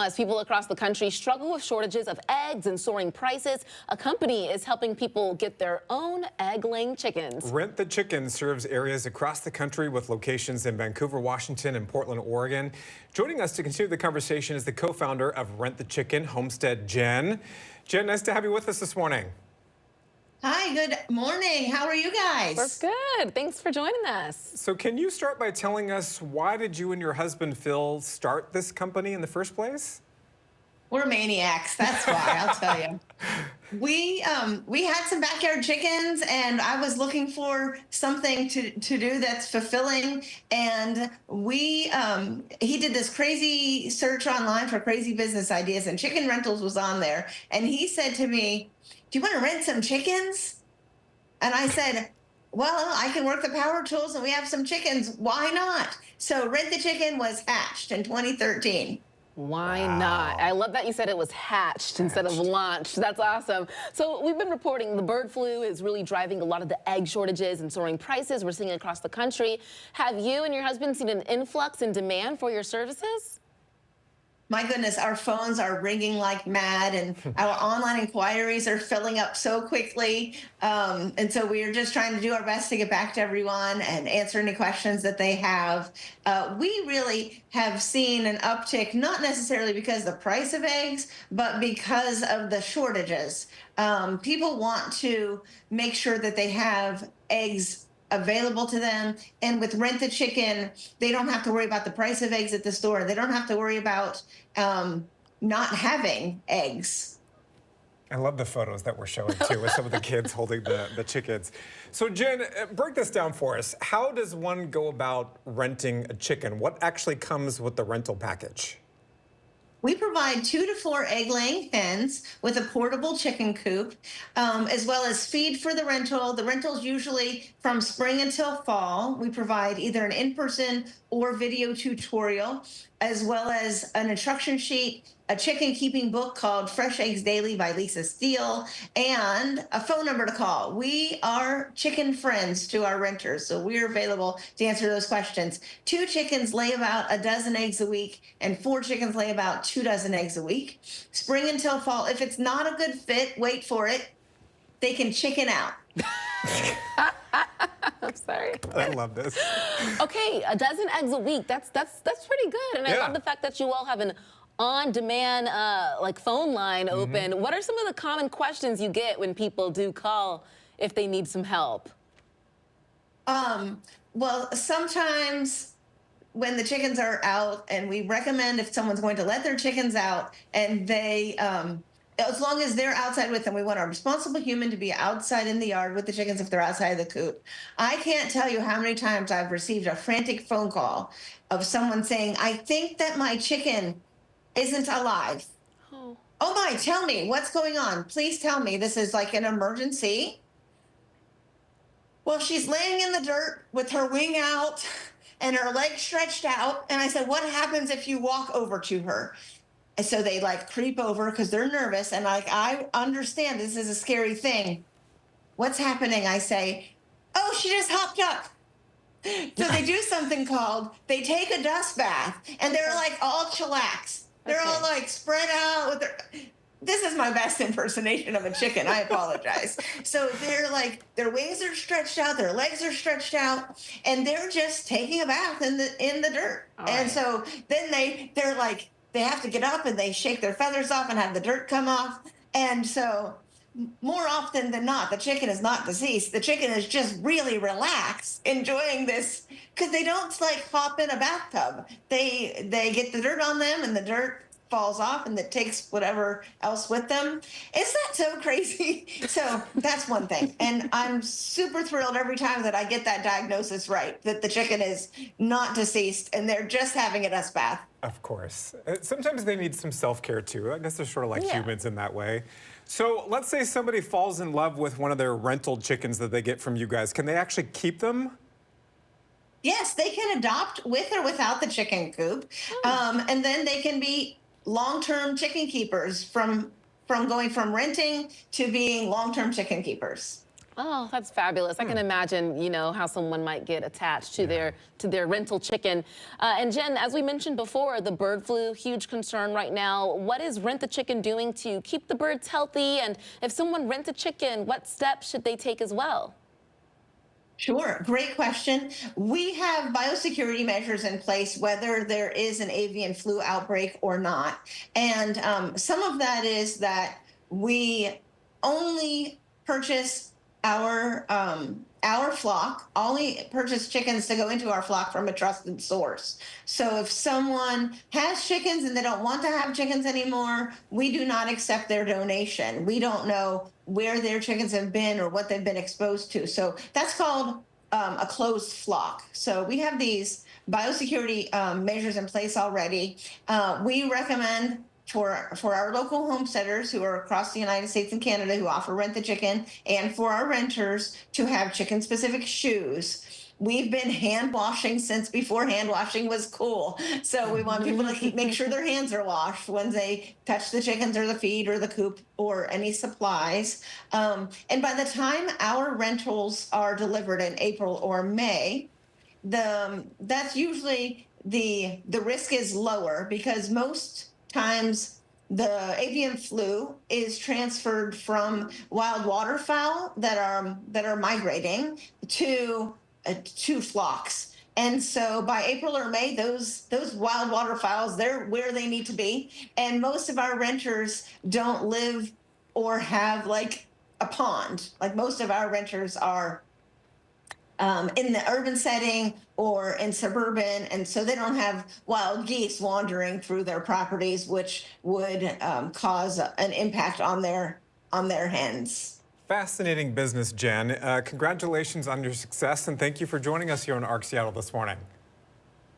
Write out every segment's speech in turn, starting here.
As people across the country struggle with shortages of eggs and soaring prices, a company is helping people get their own egg-laying chickens. Rent the Chicken serves areas across the country with locations in Vancouver, Washington, and Portland, Oregon. Joining us to continue the conversation is the co-founder of Rent the Chicken, Homestead Jenn. Jen, nice to have you with us this morning. Hi, good morning. How are you guys? We're good. Thanks for joining us. So can you start by telling us, why did you and your husband Phil start this company in the first place? We're maniacs. That's why, I'll tell you. We had some backyard chickens, and I was looking for something to do that's fulfilling. And he did this crazy search online for crazy business ideas, and chicken rentals was on there. And he said to me, "Do you want to rent some chickens?" And I said, "Well, I can work the power tools and we have some chickens. Why not?" So Rent the Chicken was hatched in 2013. Why not? I love that you said it was hatched instead of launched. That's awesome. So we've been reporting the bird flu is really driving a lot of the egg shortages and soaring prices we're seeing across the country. Have you and your husband seen an influx in demand for your services? My goodness, our phones are ringing like mad, and our online inquiries are filling up so quickly. And so we are just trying to do our best to get back to everyone and answer any questions that they have. We really have seen an uptick, not necessarily because of the price of eggs, but because of the shortages. People want to make sure that they have eggs available to them, and with Rent the Chicken, they don't have to worry about the price of eggs at the store. They don't have to worry about not having eggs. I love the photos that we're showing too, with some of the kids holding the chickens. So Jen, break this down for us. How does one go about renting a chicken? What actually comes with the rental package? We provide 2 to 4 egg-laying hens with a portable chicken coop, as well as feed for the rental. The rental's usually from spring until fall. We provide either an in-person or video tutorial, as well as an instruction sheet, a chicken keeping book called Fresh Eggs Daily by Lisa Steele, and a phone number to call. We are chicken friends to our renters, so we're available to answer those questions. 2 chickens lay about a dozen eggs a week, and 4 chickens lay about 2 dozen eggs a week. Spring until fall. If it's not a good fit, wait for it, they can chicken out. I'm sorry. I love this. Okay, a dozen eggs a week. That's pretty good. And I love the fact that you all have an on-demand like phone line open. What are some of the common questions you get when people do call if they need some help? Well, sometimes when the chickens are out, and we recommend if someone's going to let their chickens out, and they as long as they're outside with them, we want a responsible human to be outside in the yard with the chickens if they're outside of the coop. I can't tell you how many times I've received a frantic phone call of someone saying, "I think that my chicken isn't alive." Oh my, tell me, what's going on? Please tell me, this is like an emergency. Well, she's laying in the dirt with her wing out and her legs stretched out. And I said, "What happens if you walk over to her?" And so they like creep over because they're nervous. And I understand this is a scary thing. "What's happening?" I say, "Oh, she just hopped up." So they do something called, they take a dust bath, and they're like all chillax. They're all like spread out with their, this is my best impersonation of a chicken. I apologize. So they're like, their wings are stretched out, their legs are stretched out, and they're just taking a bath in the dirt. And so then they're like, they have to get up and they shake their feathers off and have the dirt come off. And so more often than not, the chicken is not deceased. The chicken is just really relaxed, enjoying this, because they don't like hop in a bathtub. They get the dirt on them, and the dirt falls off, and it takes whatever else with them. Isn't that so crazy? So that's one thing. And I'm super thrilled every time that I get that diagnosis right, that the chicken is not deceased and they're just having a dust bath. Of course. Sometimes they need some self-care too. I guess they're sort of like humans in that way. So let's say somebody falls in love with one of their rental chickens that they get from you guys. Can they actually keep them? Yes, they can adopt with or without the chicken coop. And then they can be long-term chicken keepers from going from renting to being long-term chicken keepers. Oh, that's fabulous. I can imagine, you know, how someone might get attached to their rental chicken. And Jen, as we mentioned before, the bird flu, huge concern right now. What is Rent the Chicken doing to keep the birds healthy? And if someone rents a chicken, what steps should they take as well? Sure, great question. We have biosecurity measures in place, whether there is an avian flu outbreak or not. And some of that is that we only purchase our flock, only purchase chickens to go into our flock from a trusted source. So if someone has chickens and they don't want to have chickens anymore, we do not accept their donation. We don't know where their chickens have been or what they've been exposed to. So that's called a closed flock. So we have these biosecurity measures in place already. We recommend for our local homesteaders who are across the United States and Canada who offer Rent the Chicken, and for our renters to have chicken-specific shoes. We've been hand washing since before hand washing was cool. So we want people to make sure their hands are washed when they touch the chickens or the feed or the coop or any supplies. And by the time our rentals are delivered in April or May, that's usually the risk is lower, because most times the avian flu is transferred from wild waterfowl that are migrating to flocks. And so by April or May, those wild waterfowls, they're where they need to be. And most of our renters don't live or have like a pond. Like most of our renters are in the urban setting or in suburban, and so they don't have wild geese wandering through their properties, which would cause an impact on their hens. Fascinating business, Jen. Congratulations on your success, and thank you for joining us here on ARC Seattle this morning.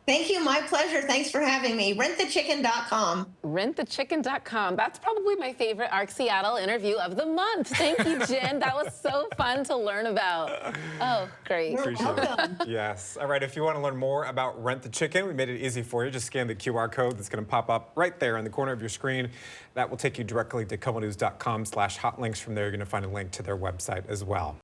Thank you. My pleasure. Thanks for having me. Rentthechicken.com. Rentthechicken.com. That's probably my favorite ARC Seattle interview of the month. Thank you, Jen. That was so fun to learn about. Oh, great. Appreciate it. Yes. All right. If you want to learn more about Rent the Chicken, we made it easy for you. Just scan the QR code that's going to pop up right there in the corner of your screen. That will take you directly to KOMOnews.com/hotlinks. From there, you're going to find a link to their website as well.